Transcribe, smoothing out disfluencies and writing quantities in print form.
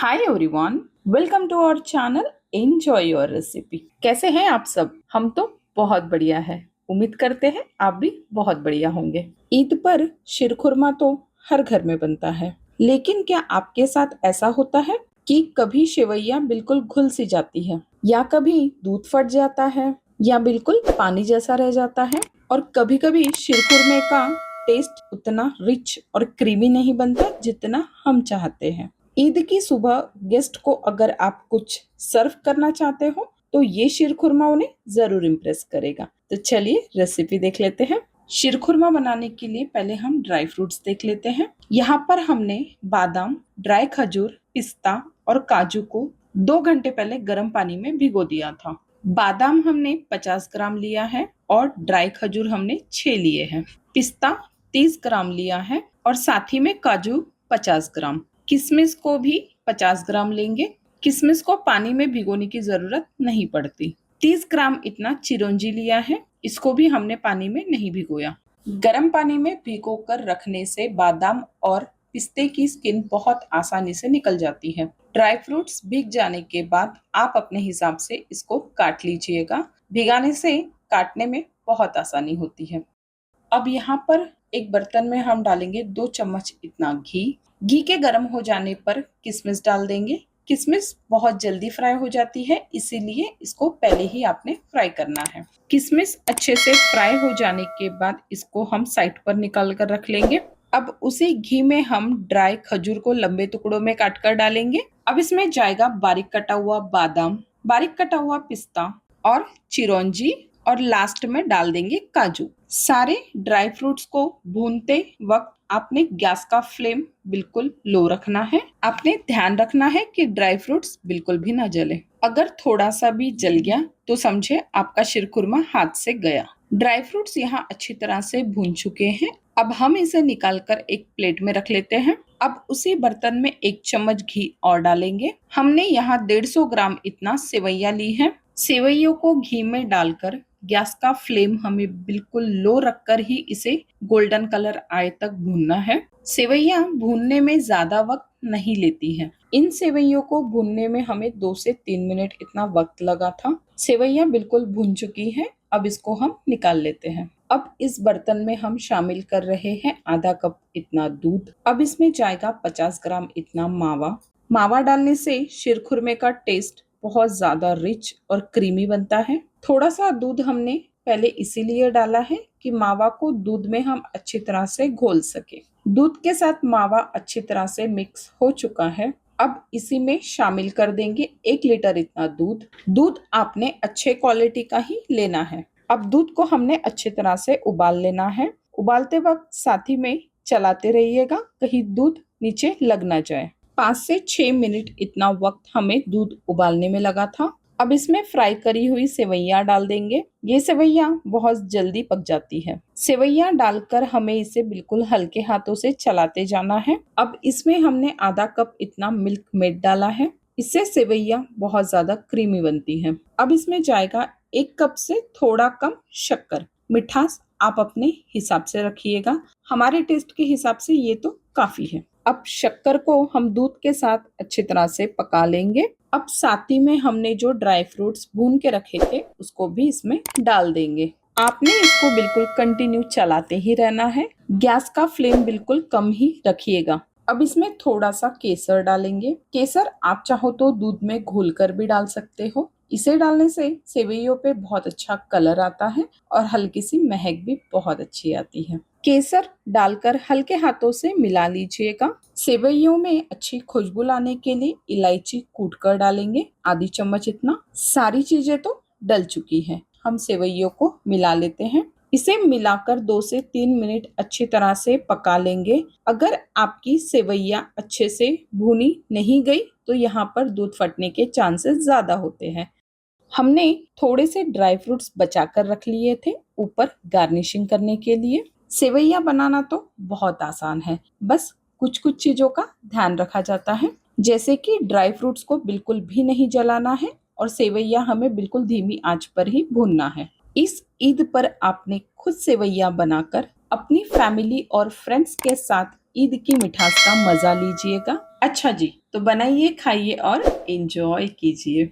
Hi everyone, welcome to our channel enjoy your recipe. कैसे हैं आप सब? हम तो बहुत बढ़िया है। उम्मीद करते हैं आप भी बहुत बढ़िया होंगे। ईद पर शीरखुरमा तो हर घर में बनता है, लेकिन क्या आपके साथ ऐसा होता है कि कभी सेवइयां बिल्कुल घुल सी जाती है, या कभी दूध फट जाता है, या बिल्कुल पानी जैसा रह जाता है, और कभी कभी शीरखुरमे का टेस्ट उतना रिच और क्रीमी नहीं बनता जितना हम चाहते हैं। ईद की सुबह गेस्ट को अगर आप कुछ सर्व करना चाहते हो तो ये शीरखुरमा उन्हें जरूर इम्प्रेस करेगा। तो चलिए रेसिपी देख लेते हैं। शीरखुरमा बनाने के लिए पहले हम ड्राई फ्रूट्स देख लेते हैं। यहाँ पर हमने बादाम, ड्राई खजूर, पिस्ता और काजू को 2 घंटे पहले गर्म पानी में भिगो दिया था। बादाम हमने 50 ग्राम लिया है और ड्राई खजूर हमने 6 लिए हैं। पिस्ता 30 ग्राम लिया है और साथ ही में काजू 50 ग्राम। किशमिश को भी 50 ग्राम लेंगे। किशमिश को पानी में भिगोने की जरूरत नहीं पड़ती। 30 ग्राम इतना चिरौंजी लिया है, इसको भी हमने पानी में नहीं भिगोया। गर्म पानी में भिगो कर रखने से बादाम और पिस्ते की स्किन बहुत आसानी से निकल जाती है। ड्राई फ्रूट्स भीग जाने के बाद आप अपने हिसाब से इसको काट लीजिएगा। भिगाने से काटने में बहुत आसानी होती है। अब यहाँ पर एक बर्तन में हम डालेंगे 2 चम्मच इतना घी। घी के गर्म हो जाने पर किशमिश डाल देंगे। किशमिश बहुत जल्दी फ्राई हो जाती है, इसीलिए इसको पहले ही आपने फ्राई करना है। किशमिश अच्छे से फ्राई हो जाने के बाद इसको हम साइड पर निकाल कर रख लेंगे। अब उसी घी में हम ड्राई खजूर को लंबे टुकड़ों में काट कर डालेंगे। अब इसमें जाएगा बारीक कटा हुआ बादाम, बारीक कटा हुआ पिस्ता और चिरौंजी, और लास्ट में डाल देंगे काजू। सारे ड्राई फ्रूट्स को भूनते वक्त आपने गैस का फ्लेम बिल्कुल लो रखना है। आपने ध्यान रखना है कि ड्राई फ्रूट्स बिल्कुल भी ना जले। अगर थोड़ा सा भी जल गया तो समझे आपका शीरखुरमा हाथ से गया। ड्राई फ्रूट्स यहाँ अच्छी तरह से भून चुके हैं। अब हम इसे निकाल कर एक प्लेट में रख लेते हैं। अब उसी बर्तन में 1 चम्मच घी और डालेंगे। हमने यहाँ 150 ग्राम इतना सेवइयां ली है। सेवइयों को घी में डालकर गैस का फ्लेम हमें बिल्कुल लो रखकर ही इसे गोल्डन कलर आए तक भूनना है। सेवइयां भूनने में ज्यादा वक्त नहीं लेती हैं। इन सेवइयों को भूनने में हमें 2 से 3 मिनट इतना वक्त लगा था। सेवइयां बिल्कुल भून चुकी हैं। अब इसको हम निकाल लेते हैं। अब इस बर्तन में हम शामिल कर रहे हैं आधा कप इतना दूध। अब इसमें जाएगा 50 ग्राम इतना मावा। मावा डालने से शीरखुरमे का टेस्ट बहुत ज्यादा रिच और क्रीमी बनता है। थोड़ा सा दूध हमने पहले इसीलिए डाला है कि मावा को दूध में हम अच्छी तरह से घोल सके। दूध के साथ मावा अच्छी तरह से मिक्स हो चुका है। अब इसी में शामिल कर देंगे 1 लीटर इतना दूध। दूध आपने अच्छे क्वालिटी का ही लेना है। अब दूध को हमने अच्छी तरह से उबाल लेना है। उबालते वक्त साथ ही में चलाते रहिएगा, कहीं दूध नीचे लग ना जाए। 5 से 6 मिनट इतना वक्त हमें दूध उबालने में लगा था। अब इसमें फ्राई करी हुई सेवइयां डाल देंगे। ये सेवइयां बहुत जल्दी पक जाती है। सेवइयां डालकर हमें इसे बिल्कुल हल्के हाथों से चलाते जाना है। अब इसमें हमने आधा कप इतना मिल्क मेड डाला है। इससे सेवइयां बहुत ज्यादा क्रीमी बनती है। अब इसमें जाएगा 1 कप से थोड़ा कम शक्कर। मिठास आप अपने हिसाब से रखिएगा। हमारे टेस्ट के हिसाब से ये तो काफी है। अब शक्कर को हम दूध के साथ अच्छी तरह से पका लेंगे। अब साथ ही में हमने जो ड्राई फ्रूट्स भून के रखे थे उसको भी इसमें डाल देंगे। आपने इसको बिल्कुल कंटिन्यू चलाते ही रहना है। गैस का फ्लेम बिल्कुल कम ही रखिएगा। अब इसमें थोड़ा सा केसर डालेंगे। केसर आप चाहो तो दूध में घोलकर भी डाल सकते हो। इसे डालने से सेवइयों पे बहुत अच्छा कलर आता है और हल्की सी महक भी बहुत अच्छी आती है। केसर डालकर हल्के हाथों से मिला लीजिएगा। सेवइयों में अच्छी खुशबू लाने के लिए इलायची कूट कर डालेंगे, आधी चम्मच इतना। सारी चीजें तो डल चुकी हैं। हम सेवइयों को मिला लेते हैं। इसे मिलाकर 2 से 3 मिनट अच्छी तरह से पका लेंगे। अगर आपकी सेवइयां अच्छे से भुनी नहीं गई तो यहाँ पर दूध फटने के चांसेस ज्यादा होते हैं। हमने थोड़े से ड्राई फ्रूट्स बचा कर रख लिए थे ऊपर गार्निशिंग करने के लिए। सेवइयां बनाना तो बहुत आसान है, बस कुछ कुछ चीजों का ध्यान रखा जाता है, जैसे कि ड्राई फ्रूट्स को बिल्कुल भी नहीं जलाना है और सेवइयां हमें बिल्कुल धीमी आंच पर ही भूनना है। इस ईद पर आपने खुद सेवइयां बनाकर अपनी फैमिली और फ्रेंड्स के साथ ईद की मिठास का मजा लीजिएगा। अच्छा जी, तो बनाइए, खाइए और एंजॉय कीजिए।